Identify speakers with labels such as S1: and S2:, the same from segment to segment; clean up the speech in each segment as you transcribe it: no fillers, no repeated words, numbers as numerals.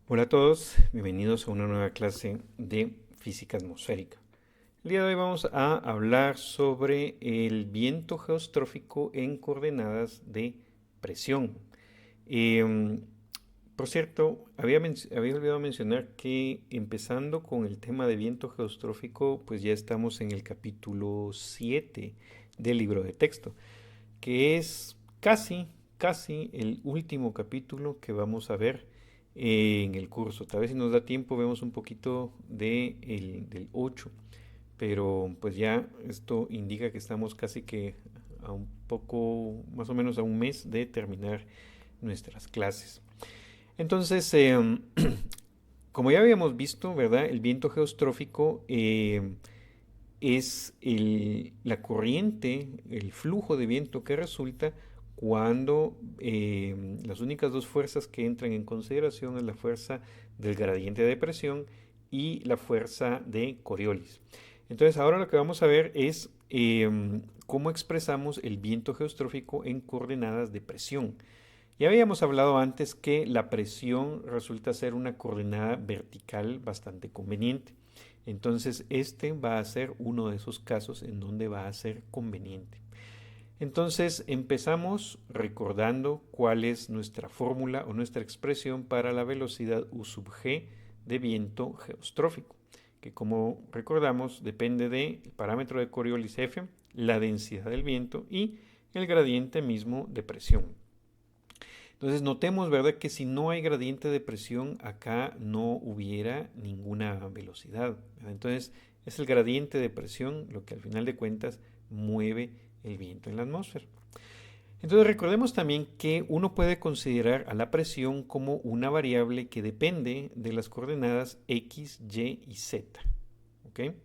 S1: Hola a todos, bienvenidos a una nueva clase de física atmosférica. El día de hoy vamos a hablar sobre el viento geostrófico en coordenadas de presión. Em, por cierto, había olvidado mencionar que empezando con el tema de viento geostrófico, pues ya estamos en el capítulo 7 del libro de texto, que es casi el último capítulo que vamos a ver en el curso. Tal vez si nos da tiempo vemos un poquito del 8, pero pues ya esto indica que estamos casi que a un poco, más o menos a un mes de terminar nuestras clases. Entonces, como ya habíamos visto, ¿verdad? El viento geostrófico es la corriente, el flujo de viento que resulta cuando las únicas dos fuerzas que entran en consideración es la fuerza del gradiente de presión y la fuerza de Coriolis. Entonces ahora lo que vamos a ver es cómo expresamos el viento geostrófico en coordenadas de presión. Ya habíamos hablado antes que la presión resulta ser una coordenada vertical bastante conveniente. Entonces, este va a ser uno de esos casos en donde va a ser conveniente. Entonces, empezamos recordando cuál es nuestra fórmula o nuestra expresión para la velocidad U sub g de viento geostrófico, que como recordamos depende del parámetro de Coriolis F, la densidad del viento y el gradiente mismo de presión. Entonces notemos, ¿verdad? Que si no hay gradiente de presión, acá no hubiera ninguna velocidad, ¿verdad? Entonces es el gradiente de presión lo que al final de cuentas mueve el viento en la atmósfera. Entonces recordemos también que uno puede considerar a la presión como una variable que depende de las coordenadas x, y y z. ¿Ok?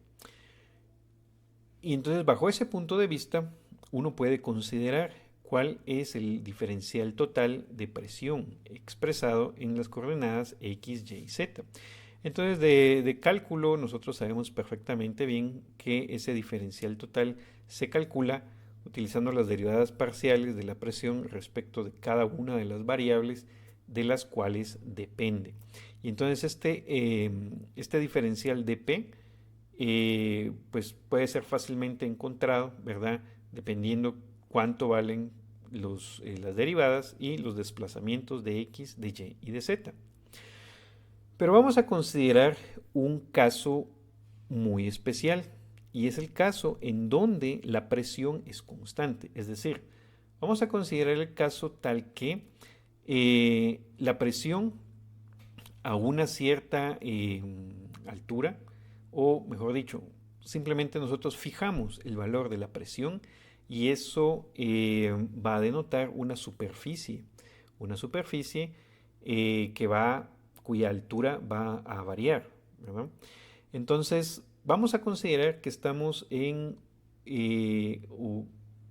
S1: Y entonces bajo ese punto de vista, uno puede considerar cuál es el diferencial total de presión expresado en las coordenadas x, y y z. Entonces de cálculo nosotros sabemos perfectamente bien que ese diferencial total se calcula utilizando las derivadas parciales de la presión respecto de cada una de las variables de las cuales depende. Y entonces este diferencial de P pues puede ser fácilmente encontrado, ¿verdad? Dependiendo cuánto valen las derivadas y los desplazamientos de x, de y y de z. Pero vamos a considerar un caso muy especial y es el caso en donde la presión es constante. Es decir, vamos a considerar el caso tal que la presión a una cierta altura, o mejor dicho, simplemente nosotros fijamos el valor de la presión y eso va a denotar una superficie cuya altura va a variar, ¿verdad? Entonces, vamos a considerar que estamos en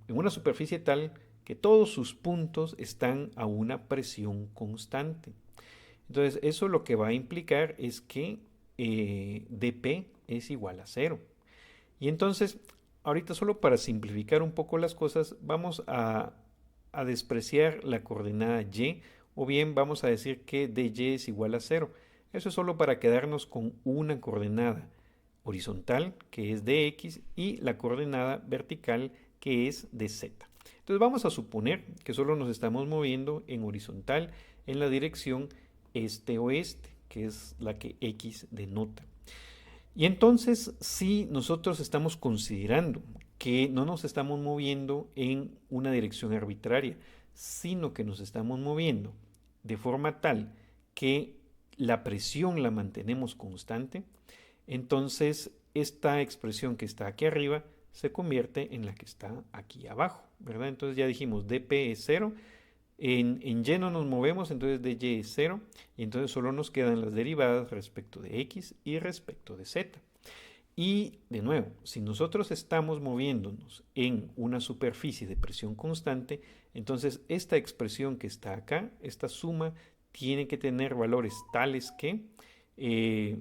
S1: una superficie tal que todos sus puntos están a una presión constante. Entonces, eso lo que va a implicar es que dp es igual a cero. Y entonces, ahorita solo para simplificar un poco las cosas, vamos a despreciar la coordenada y o bien vamos a decir que dy es igual a cero. Eso es solo para quedarnos con una coordenada horizontal, que es dx, y la coordenada vertical, que es dz. Entonces vamos a suponer que solo nos estamos moviendo en horizontal en la dirección este-oeste, que es la que x denota. Y entonces, si nosotros estamos considerando que no nos estamos moviendo en una dirección arbitraria, sino que nos estamos moviendo de forma tal que la presión la mantenemos constante, entonces esta expresión que está aquí arriba se convierte en la que está aquí abajo, ¿verdad? Entonces ya dijimos dp es cero, en y no nos movemos, entonces dy es cero, y entonces solo nos quedan las derivadas respecto de x y respecto de z. Y de nuevo, si nosotros estamos moviéndonos en una superficie de presión constante, entonces esta expresión que está acá, esta suma, tiene que tener valores tales que eh,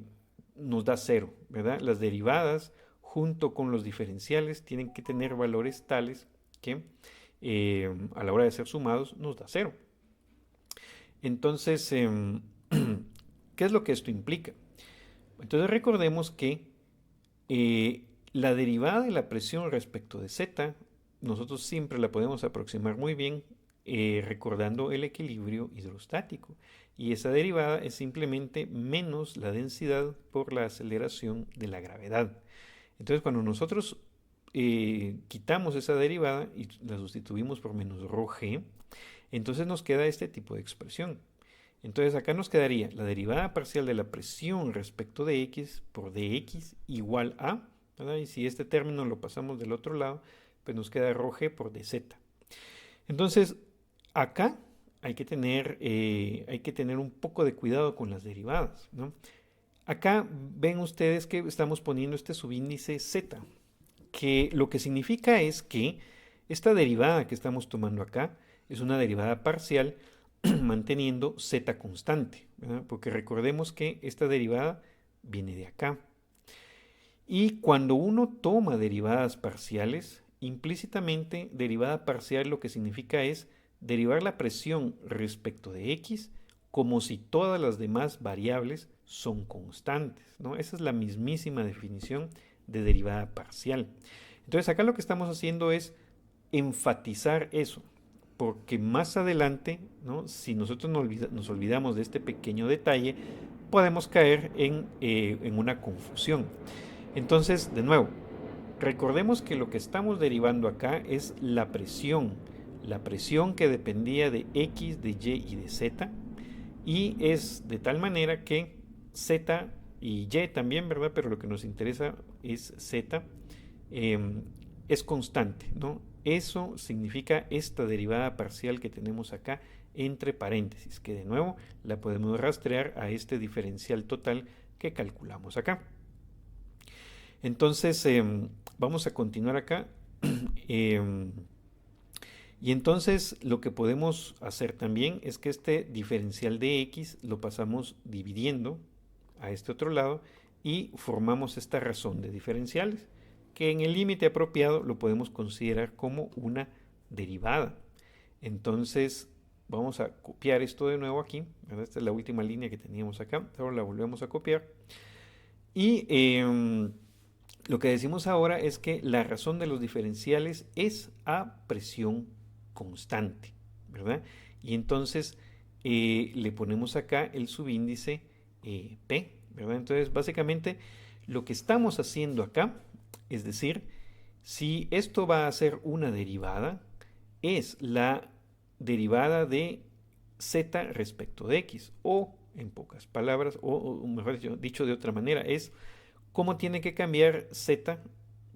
S1: nos da cero, ¿verdad? Las derivadas junto con los diferenciales tienen que tener valores tales que a la hora de ser sumados nos da cero. Entonces, ¿Qué es lo que esto implica? Entonces recordemos que la derivada de la presión respecto de z, nosotros siempre la podemos aproximar muy bien recordando el equilibrio hidrostático. Y esa derivada es simplemente menos la densidad por la aceleración de la gravedad. Entonces cuando nosotros quitamos esa derivada y la sustituimos por menos ρg, entonces nos queda este tipo de expresión. Entonces acá nos quedaría la derivada parcial de la presión respecto de x por dx igual a, ¿verdad? Y si este término lo pasamos del otro lado, pues nos queda ρg por dz. Entonces acá hay que tener un poco de cuidado con las derivadas, ¿no? Acá ven ustedes que estamos poniendo este subíndice z, que lo que significa es que esta derivada que estamos tomando acá es una derivada parcial manteniendo z constante, ¿verdad? Porque recordemos que esta derivada viene de acá. Y cuando uno toma derivadas parciales, implícitamente derivada parcial lo que significa es derivar la presión respecto de x como si todas las demás variables son constantes, ¿no? Esa es la mismísima definición de derivada parcial. Entonces acá lo que estamos haciendo es enfatizar eso, porque más adelante, ¿no? Si nosotros nos olvidamos de este pequeño detalle, podemos caer en una confusión. Entonces, de nuevo, recordemos que lo que estamos derivando acá es la presión que dependía de x, de y y de z, y es de tal manera que z y y también, ¿verdad? Pero lo que nos interesa es z, es constante, ¿no? Eso significa esta derivada parcial que tenemos acá entre paréntesis, que de nuevo la podemos rastrear a este diferencial total que calculamos acá. Entonces, vamos a continuar acá. Y entonces lo que podemos hacer también es que este diferencial de x lo pasamos dividiendo a este otro lado y formamos esta razón de diferenciales, que en el límite apropiado lo podemos considerar como una derivada. Entonces vamos a copiar esto de nuevo aquí, ¿verdad? Esta es la última línea que teníamos acá, ahora la volvemos a copiar. Y lo que decimos ahora es que la razón de los diferenciales es a presión constante, ¿verdad? Y entonces le ponemos acá el subíndice P, ¿verdad? Entonces básicamente lo que estamos haciendo acá, es decir, si esto va a ser una derivada, es la derivada de z respecto de x, o en pocas palabras, o mejor dicho de otra manera, es cómo tiene que cambiar z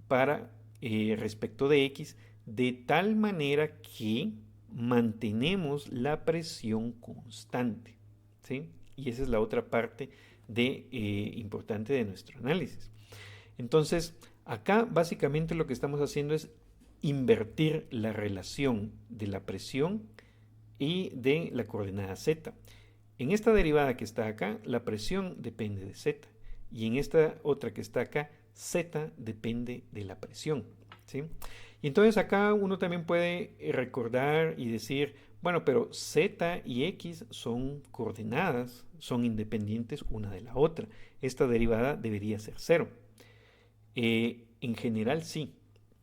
S1: para respecto de x de tal manera que mantenemos la presión constante, ¿sí? Y esa es la otra parte importante de nuestro análisis. Entonces, acá básicamente lo que estamos haciendo es invertir la relación de la presión y de la coordenada z. En esta derivada que está acá, la presión depende de z. Y en esta otra que está acá, z depende de la presión, ¿sí? Y entonces acá uno también puede recordar y decir, bueno, pero z y x son coordenadas, son independientes una de la otra. Esta derivada debería ser cero. En general sí,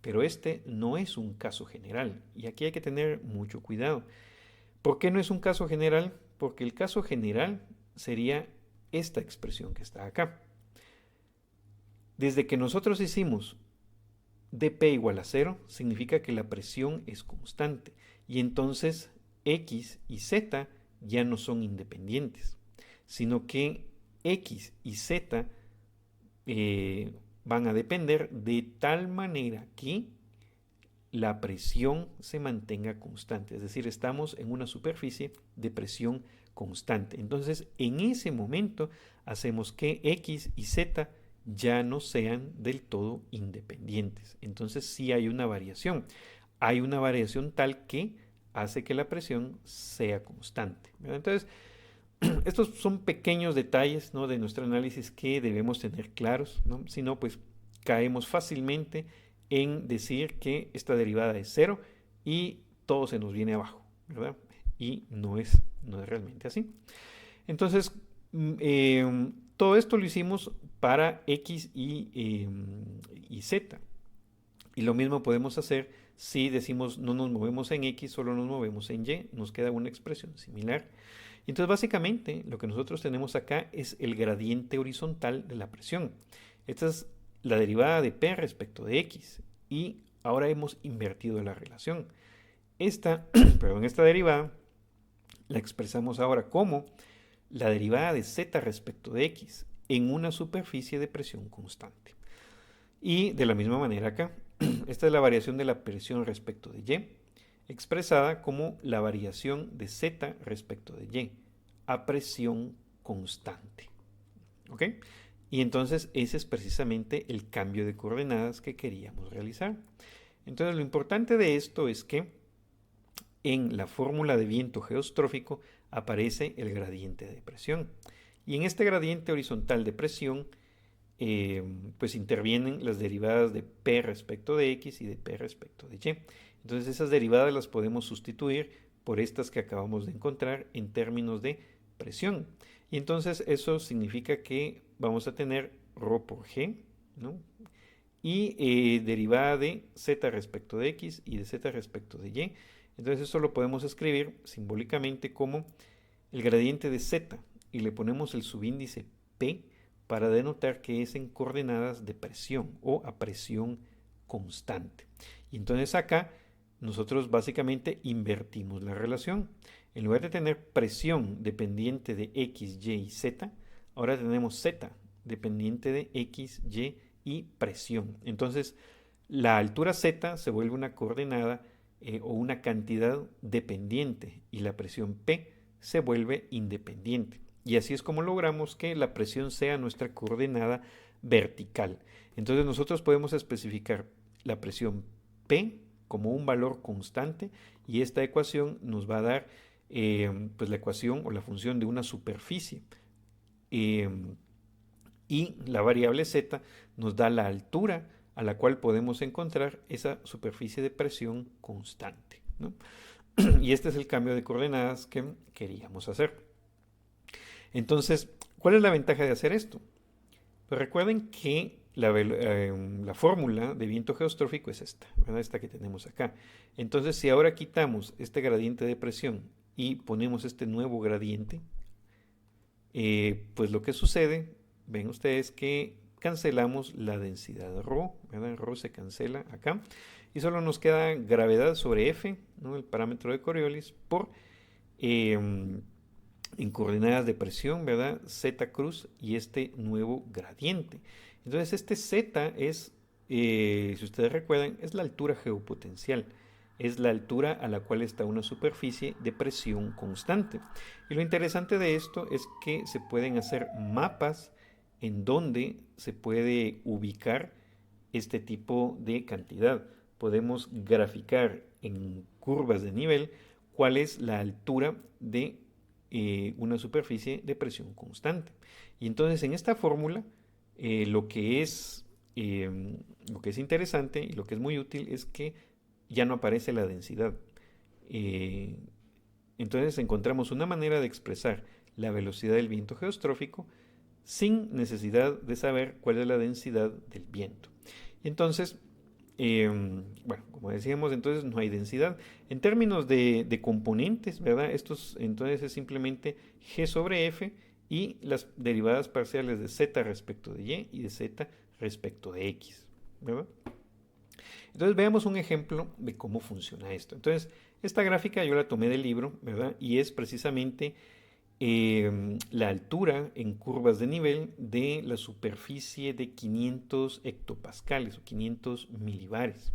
S1: pero este no es un caso general. Y aquí hay que tener mucho cuidado. ¿Por qué no es un caso general? Porque el caso general sería esta expresión que está acá. Desde que nosotros hicimos dp igual a 0, significa que la presión es constante. Y entonces x y z ya no son independientes, sino que x y z van a depender de tal manera que la presión se mantenga constante. Es decir, estamos en una superficie de presión constante. Entonces, en ese momento hacemos que x y z ya no sean del todo independientes. Entonces sí hay una variación. Hay una variación tal que hace que la presión sea constante, ¿verdad? Entonces, estos son pequeños detalles, ¿no?, de nuestro análisis que debemos tener claros, ¿no? Si no, pues caemos fácilmente en decir que esta derivada es cero y todo se nos viene abajo, ¿verdad? Y no es realmente así. Entonces, Todo esto lo hicimos para X y Z. Y lo mismo podemos hacer si decimos no nos movemos en X, solo nos movemos en Y. Nos queda una expresión similar. Entonces, básicamente, lo que nosotros tenemos acá es el gradiente horizontal de la presión. Esta es la derivada de P respecto de X. Y ahora hemos invertido la relación. Esta derivada la expresamos ahora como la derivada de Z respecto de X en una superficie de presión constante. Y de la misma manera acá, esta es la variación de la presión respecto de Y, expresada como la variación de Z respecto de Y a presión constante. ¿Ok? Y entonces ese es precisamente el cambio de coordenadas que queríamos realizar. Entonces lo importante de esto es que en la fórmula de viento geostrófico aparece el gradiente de presión. Y en este gradiente horizontal de presión, pues intervienen las derivadas de P respecto de X y de P respecto de Y. Entonces esas derivadas las podemos sustituir por estas que acabamos de encontrar en términos de presión. Y entonces eso significa que vamos a tener ρ por G, ¿no? Y derivada de Z respecto de X y de Z respecto de Y. Entonces eso lo podemos escribir simbólicamente como el gradiente de Z y le ponemos el subíndice P para denotar que es en coordenadas de presión o a presión constante. Y entonces acá nosotros básicamente invertimos la relación. En lugar de tener presión dependiente de X, Y y Z, ahora tenemos Z dependiente de X, Y y presión. Entonces la altura Z se vuelve una coordenada o una cantidad dependiente y la presión P se vuelve independiente. Y así es como logramos que la presión sea nuestra coordenada vertical. Entonces nosotros podemos especificar la presión P como un valor constante y esta ecuación nos va a dar pues la ecuación o la función de una superficie. Y la variable Z nos da la altura a la cual podemos encontrar esa superficie de presión constante, ¿no? Y este es el cambio de coordenadas que queríamos hacer. Entonces, ¿cuál es la ventaja de hacer esto? Pues recuerden que la fórmula de viento geostrófico es esta, ¿verdad? Esta que tenemos acá. Entonces, si ahora quitamos este gradiente de presión y ponemos este nuevo gradiente, pues lo que sucede, ven ustedes que cancelamos la densidad ρ, ¿verdad? ρ se cancela acá y solo nos queda gravedad sobre F, ¿no? El parámetro de Coriolis por en coordenadas de presión, ¿verdad? Z cruz y este nuevo gradiente. Entonces este Z es, si ustedes recuerdan, es la altura geopotencial. Es la altura a la cual está una superficie de presión constante. Y lo interesante de esto es que se pueden hacer mapas en donde se puede ubicar este tipo de cantidad. Podemos graficar en curvas de nivel cuál es la altura de una superficie de presión constante. Y entonces en esta fórmula lo que es interesante y lo que es muy útil es que ya no aparece la densidad. Entonces encontramos una manera de expresar la velocidad del viento geostrófico sin necesidad de saber cuál es la densidad del viento. Y entonces, bueno, como decíamos, entonces no hay densidad. En términos de componentes, ¿verdad? Estos entonces es simplemente G sobre F y las derivadas parciales de Z respecto de Y y de Z respecto de X, ¿verdad? Entonces veamos un ejemplo de cómo funciona esto. Entonces, esta gráfica yo la tomé del libro, ¿verdad? Y es precisamente la altura en curvas de nivel de la superficie de 500 hectopascales o 500 milibares.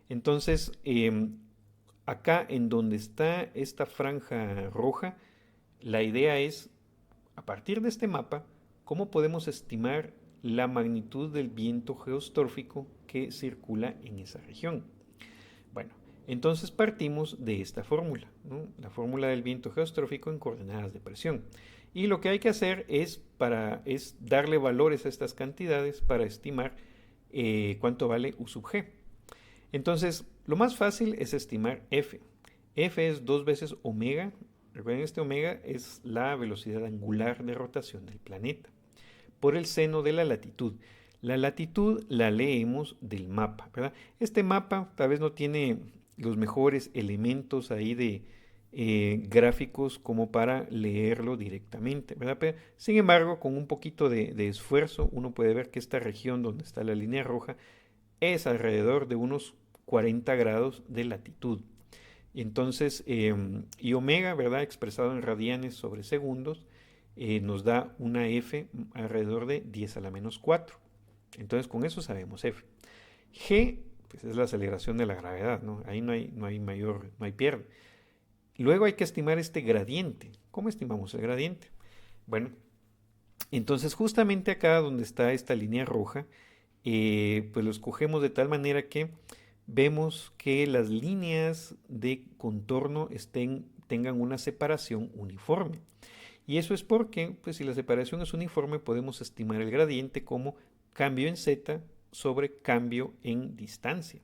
S1: Entonces, acá en donde está esta franja roja, la idea es, a partir de este mapa, cómo podemos estimar la magnitud del viento geostrófico que circula en esa región. Bueno, entonces partimos de esta fórmula, ¿no? La fórmula del viento geostrófico en coordenadas de presión. Y lo que hay que hacer es darle valores a estas cantidades para estimar cuánto vale U sub G. Entonces, lo más fácil es estimar F. F es 2 veces omega Recuerden, este omega es la velocidad angular de rotación del planeta por el seno de la latitud. La latitud la leemos del mapa, ¿verdad? Este mapa tal vez no tiene los mejores elementos ahí de gráficos como para leerlo directamente, ¿verdad? Pero, sin embargo, con un poquito de esfuerzo, uno puede ver que esta región donde está la línea roja es alrededor de unos 40 grados de latitud. Entonces, y omega, ¿verdad? Expresado en radianes sobre segundos, nos da una F alrededor de 10 a la menos 4. Entonces, con eso sabemos F. G, pues es la aceleración de la gravedad, ¿no? Ahí no hay pierde. Luego hay que estimar este gradiente. ¿Cómo estimamos el gradiente? Bueno, entonces justamente acá donde está esta línea roja, pues lo escogemos de tal manera que vemos que las líneas de contorno tengan una separación uniforme. Y eso es porque, pues si la separación es uniforme, podemos estimar el gradiente como cambio en z sobre cambio en distancia.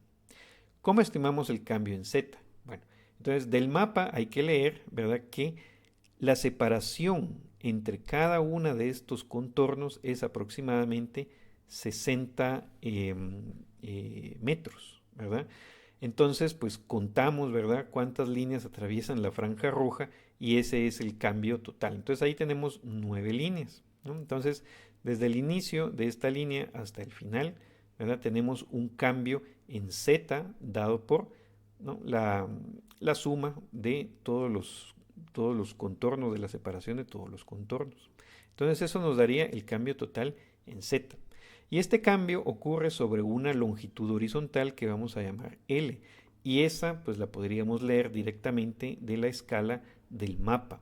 S1: ¿Cómo estimamos el cambio en z? Bueno, entonces del mapa hay que leer, ¿verdad?, que la separación entre cada una de estos contornos es aproximadamente 60 metros, ¿verdad? Entonces, pues contamos, ¿verdad?, cuántas líneas atraviesan la franja roja y ese es el cambio total. Entonces ahí tenemos 9 líneas, ¿no? Entonces, desde el inicio de esta línea hasta el final, ¿verdad?, tenemos un cambio en z dado por, ¿no?, la suma de todos los contornos, de la separación de todos los contornos. Entonces eso nos daría el cambio total en z. Y este cambio ocurre sobre una longitud horizontal que vamos a llamar L. Y esa pues la podríamos leer directamente de la escala del mapa.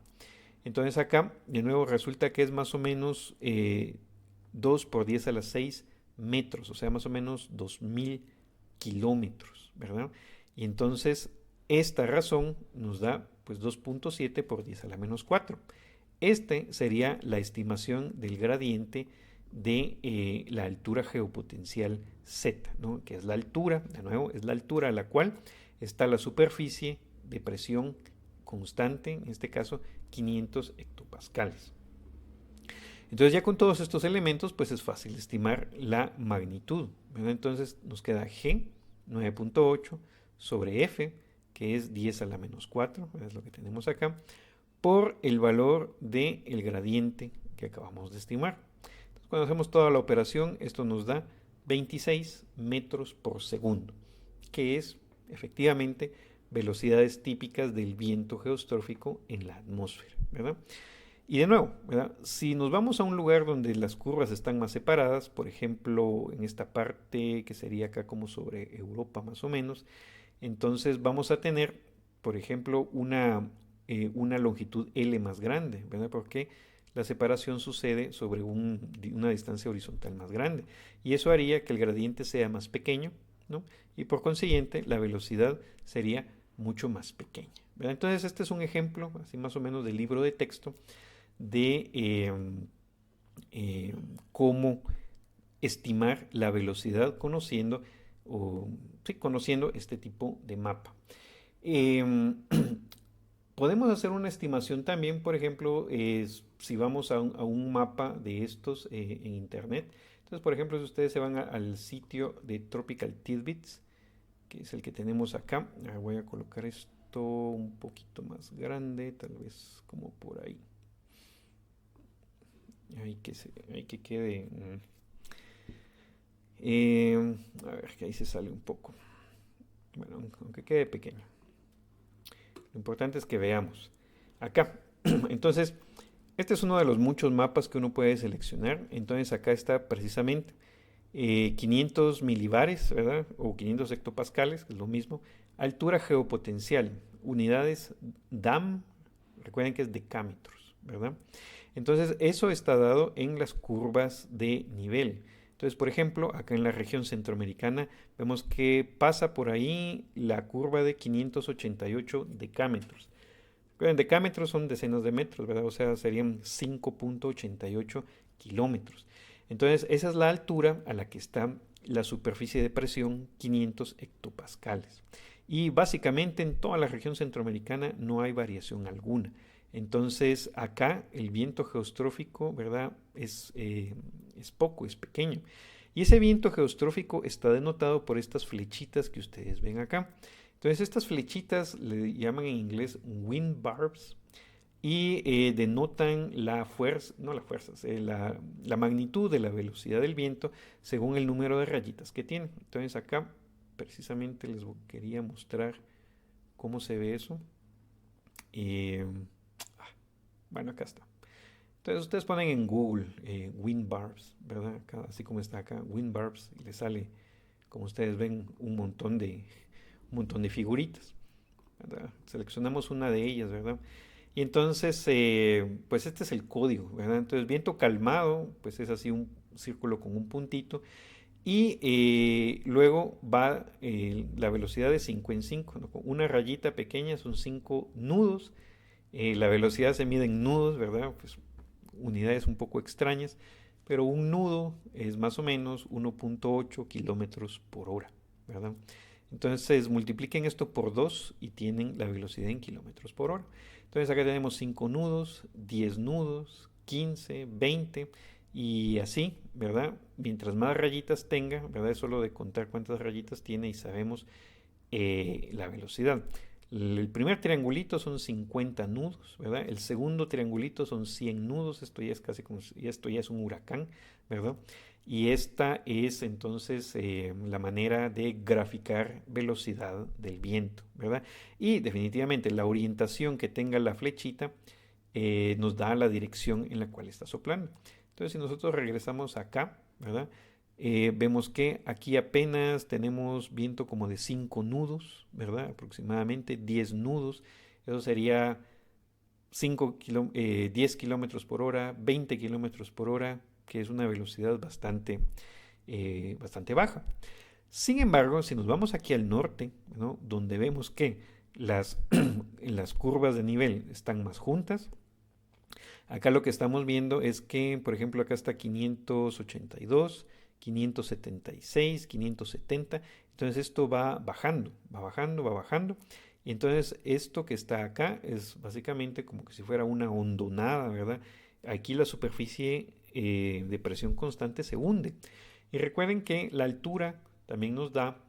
S1: Entonces acá de nuevo resulta que es más o menos 2 por 10 a la 6 metros, o sea, más o menos 2000 kilómetros, ¿verdad? Y entonces esta razón nos da pues 2.7 por 10 a la menos 4. Este sería la estimación del gradiente de la altura geopotencial Z, ¿no?, que es la altura, de nuevo, es la altura a la cual está la superficie de presión constante, en este caso 500 hectopascales. Entonces ya con todos estos elementos pues es fácil estimar la magnitud, ¿verdad? Entonces nos queda G 9.8 sobre F, que es 10 a la menos 4, es lo que tenemos acá, por el valor del gradiente que acabamos de estimar. Entonces, cuando hacemos toda la operación, esto nos da 26 metros por segundo, que es efectivamente velocidades típicas del viento geostrófico en la atmósfera, ¿verdad? Y de nuevo, ¿verdad?, si nos vamos a un lugar donde las curvas están más separadas, por ejemplo, en esta parte que sería acá como sobre Europa más o menos, entonces vamos a tener, por ejemplo, una longitud L más grande, ¿verdad? Porque la separación sucede sobre una distancia horizontal más grande. Y eso haría que el gradiente sea más pequeño, ¿no? Y por consiguiente, la velocidad sería mucho más pequeña, ¿verdad? Entonces, este es un ejemplo, así más o menos, del libro de texto de cómo estimar la velocidad conociendo este tipo de mapa. Podemos hacer una estimación también, por ejemplo, si vamos a un mapa de estos en internet. Entonces, por ejemplo, si ustedes se van al sitio de Tropical Tidbits, que es el que tenemos acá, voy a colocar esto un poquito más grande, tal vez como por ahí. Ahí que quede. A ver, que ahí se sale un poco. Bueno, aunque quede pequeño. Lo importante es que veamos. Acá. Entonces, este es uno de los muchos mapas que uno puede seleccionar. Entonces, acá está precisamente 500 milibares, ¿verdad? O 500 hectopascales, que es lo mismo. Altura geopotencial. Unidades DAM. Recuerden que es decámetros, ¿verdad? Entonces, eso está dado en las curvas de nivel. Entonces, por ejemplo, acá en la región centroamericana vemos que pasa por ahí la curva de 588 decámetros. Decámetros son decenas de metros, ¿verdad? O sea, serían 5.88 kilómetros. Entonces, esa es la altura a la que está la superficie de presión, 500 hectopascales. Y básicamente en toda la región centroamericana no hay variación alguna. Entonces acá el viento geostrófico, ¿verdad? Es poco, es pequeño. Y ese viento geostrófico está denotado por estas flechitas que ustedes ven acá. Entonces estas flechitas le llaman en inglés wind barbs y denotan la fuerza, no la fuerza, la magnitud de la velocidad del viento según el número de rayitas que tiene. Entonces acá precisamente les quería mostrar cómo se ve eso. Eh, bueno, acá está. Entonces ustedes ponen en Google wind barbs, ¿verdad? Acá, así como está acá, wind barbs, y les sale, como ustedes ven, un montón de figuritas, ¿verdad? Seleccionamos una de ellas, ¿verdad? Y entonces, pues este es el código, ¿verdad? Entonces, viento calmado, pues es así un círculo con un puntito. Y luego va la velocidad de 5 en 5, ¿no? Con una rayita pequeña son 5 nudos. La velocidad se mide en nudos, ¿verdad? Pues unidades un poco extrañas, pero un nudo es más o menos 1.8 kilómetros por hora, ¿verdad? Entonces multipliquen esto por 2 y tienen la velocidad en kilómetros por hora. Entonces acá tenemos 5 nudos, 10 nudos, 15, 20 y así, ¿verdad? Mientras más rayitas tenga, ¿verdad? Es solo de contar cuántas rayitas tiene y sabemos la velocidad. El primer triangulito son 50 nudos, ¿verdad? El segundo triangulito son 100 nudos, esto ya es casi como, esto ya es un huracán, ¿verdad? Y esta es entonces la manera de graficar velocidad del viento, ¿verdad? Y definitivamente la orientación que tenga la flechita nos da la dirección en la cual está soplando. Entonces si nosotros regresamos acá, ¿verdad? Vemos que aquí apenas tenemos viento como de 5 nudos, ¿verdad? Aproximadamente 10 nudos. Eso sería 10 kilómetros por hora, 20 kilómetros por hora, que es una velocidad bastante baja. Sin embargo, si nos vamos aquí al norte, ¿no? Donde vemos que las curvas de nivel están más juntas, acá lo que estamos viendo es que, por ejemplo, acá está 582, 576, 570. Entonces esto va bajando, va bajando, va bajando. Y entonces esto que está acá es básicamente como que si fuera una hondonada, ¿verdad? Aquí la superficie de presión constante se hunde. Y recuerden que la altura también nos da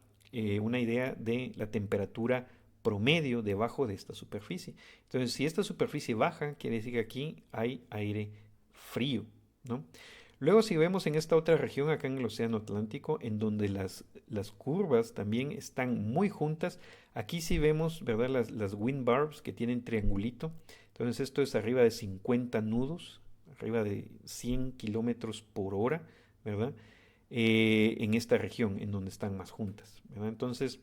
S1: una idea de la temperatura promedio debajo de esta superficie. Entonces, si esta superficie baja, quiere decir que aquí hay aire frío, ¿no? Luego, si vemos en esta otra región, acá en el Océano Atlántico, en donde las curvas también están muy juntas, aquí sí vemos, ¿verdad? Las wind barbs que tienen triangulito. Entonces, esto es arriba de 50 nudos, arriba de 100 kilómetros por hora, ¿verdad? En esta región, en donde están más juntas, ¿verdad? Entonces,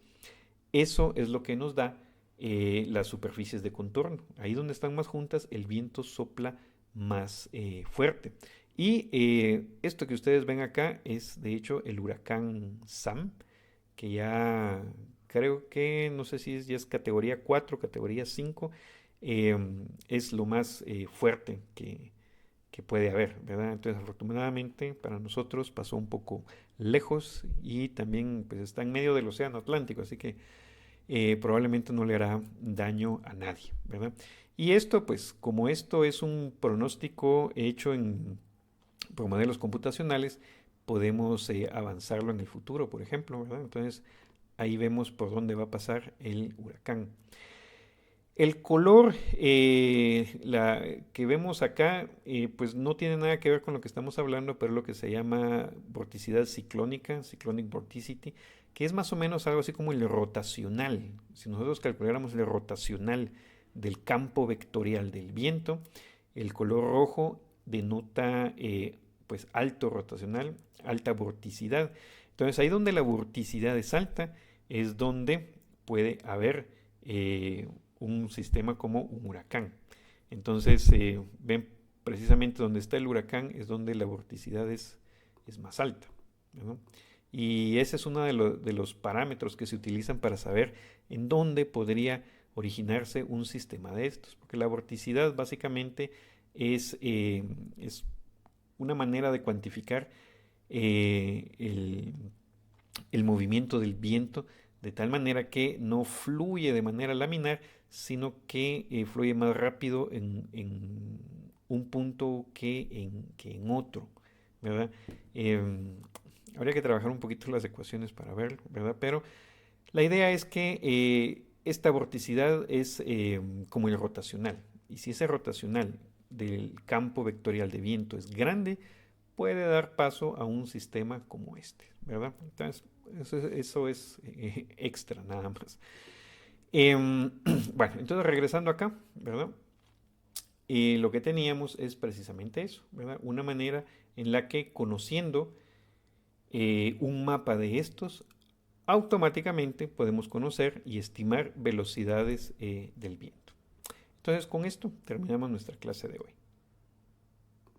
S1: eso es lo que nos da las superficies de contorno. Ahí donde están más juntas, el viento sopla más fuerte. Y esto que ustedes ven acá es de hecho el huracán Sam, que ya creo que no sé si ya es categoría 4, categoría 5, es lo más fuerte que puede haber, ¿verdad? Entonces, afortunadamente para nosotros pasó un poco lejos y también pues está en medio del océano Atlántico, así que probablemente no le hará daño a nadie, ¿verdad? Y esto, pues, como esto es un pronóstico hecho por modelos computacionales, podemos avanzarlo en el futuro, por ejemplo, ¿verdad? Entonces, ahí vemos por dónde va a pasar el huracán. El color que vemos acá, pues no tiene nada que ver con lo que estamos hablando, pero es lo que se llama vorticidad ciclónica, cyclonic vorticity, que es más o menos algo así como el rotacional. Si nosotros calculáramos el rotacional del campo vectorial del viento, el color rojo denota pues alto rotacional, alta vorticidad. Entonces ahí donde la vorticidad es alta es donde puede haber un sistema como un huracán. Entonces, ven precisamente donde está el huracán es donde la vorticidad es más alta, ¿no? Y ese es uno de los parámetros que se utilizan para saber en dónde podría originarse un sistema de estos. Porque la vorticidad básicamente es una manera de cuantificar el movimiento del viento de tal manera que no fluye de manera laminar, sino que fluye más rápido en un punto que en otro, ¿verdad? Habría que trabajar un poquito las ecuaciones para verlo, ¿verdad? Pero la idea es que esta vorticidad es como el rotacional. Y si ese rotacional del campo vectorial de viento es grande, puede dar paso a un sistema como este, ¿verdad? Entonces, eso es extra nada más. Bueno, entonces regresando acá, ¿verdad? Lo que teníamos es precisamente eso, ¿verdad? Una manera en la que conociendo un mapa de estos, automáticamente podemos conocer y estimar velocidades del viento. Entonces, con esto terminamos nuestra clase de hoy.